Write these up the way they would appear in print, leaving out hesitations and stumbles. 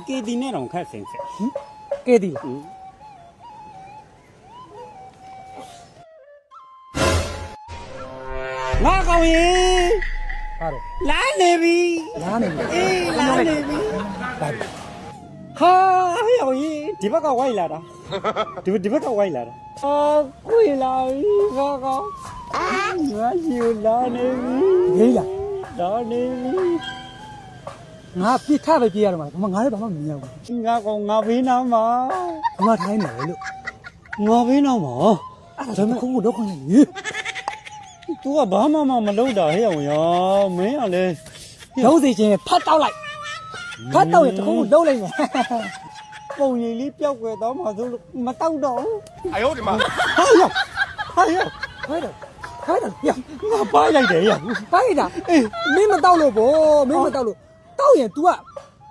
ကေတီနဲ့တော့ခက်စင်စင် ကဲဒီလား ငါကောင်ရေ ဟာတော့ လာနေပြီ လားနေပြီ အေးလာနေပြီ ဒါပြီ ဟာဟဲ့အောင်ကြီးဒီဘက်ကဝိုက်လာတာဒီဘက်ကဝိုက်လာတာအော်ကိုရလာပြီငါကောင်ငါရှိလာနေပြီ ရေးလား လာနေပြီ ငါပြစ်ထပဲပြေးရတော့မှာငါလည်းဘာမှမမြင်ဘူး ငါကောင်ငါဘေးနားမှာ ငါထိုင်းနေတယ်လို့ ငါဘေးနားမှာ အဲ့ဒါဆိုခုခုတော့ခွင့်နေ तू ကဘာမှမလုပ်တာဟဲ့အောင်ရောမင်းကလည်း လုံးစီချင်းဖတ်တောက်လိုက်ဖတ်တောက်ရင်တခုခုလုံးလိုက်မယ် ပုံရိပ်လေးပျောက်ွယ်တော့မှဆိုလို့မတောက်တော့ဘူး 哎呦我的妈！ ဟာရောက်ဟာရောက် ခိုင်းတော့ခိုင်းတော့ပြ ငါပါလိုက်တယ်ရောက် ဖိုက်တာအေးမင်းမတောက်လို့ဗောမင်းမတောက်လို့တောက်ရင် तू က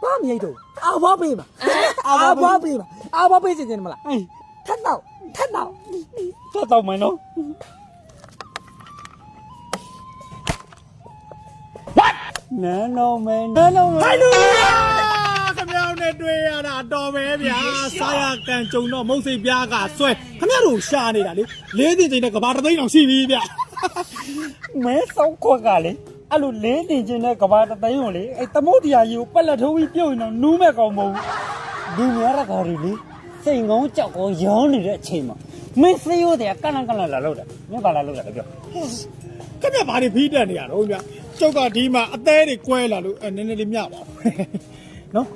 ဘာမရိုက်တော့အာဘာပေးမှာအာဘာပေးမှာအာဘာပေးစင်မလား အေး ထက်တော့ထက်တော့ တော့တော့မယ်နော် What နန်းလုံးမယ်နန်းလုံးမယ် ဟိုင်လူခင်ဗျားတို့နဲ့တွေ့ရတာတော်ပဲဗျာစားရကန်ကြုံတော့မုတ်စိတ်ပြားကဆွဲခင်ဗျားတို့ရှာနေတာလေလေးတင်ချိန်နဲ့ကဘာတသိန်းအောင်ရှိပြီဗျ မဲစောက်ခွက်ကလေအဲ့လိုလေးတင်ချင်းတဲ့ကဘာတသိန်းကိုလေအဲ့သမုတ်တရားကြီးကိုပက်လက်ထိုးပြီးပြုတ်ရင်တော့နူးမဲ့ကောင်မဟုတ်ဘူးဒီများရကောင်တွေလေစိန်ကောင်းကြောက်ကောင်းရောင်းနေတဲ့အချိန်မှာမင်းစေးရိုးတဲ့ကန့်လန့်လာလောက်တာမင်းဘာလာလောက်တာလဲပြော ခင်ဗျားဘာတွေဖီးတက်နေရတော့ဗျကျုပ်ကဒီမှာအသေးတွေကွဲလာလို့နည်းနည်းလေးမြပါနော်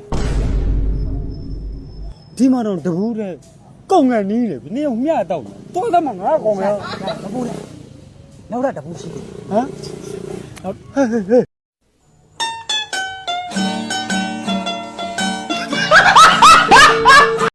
ဒီမှာတော့တဘူးတဲ့ကောင်းငန်နီးလေနင်းအောင်မျှတော့တော့တော့မှငါကောင်မယ် မပူနဲ့နောက်တော့တပူရှိတယ် ဟမ်ဟဲ့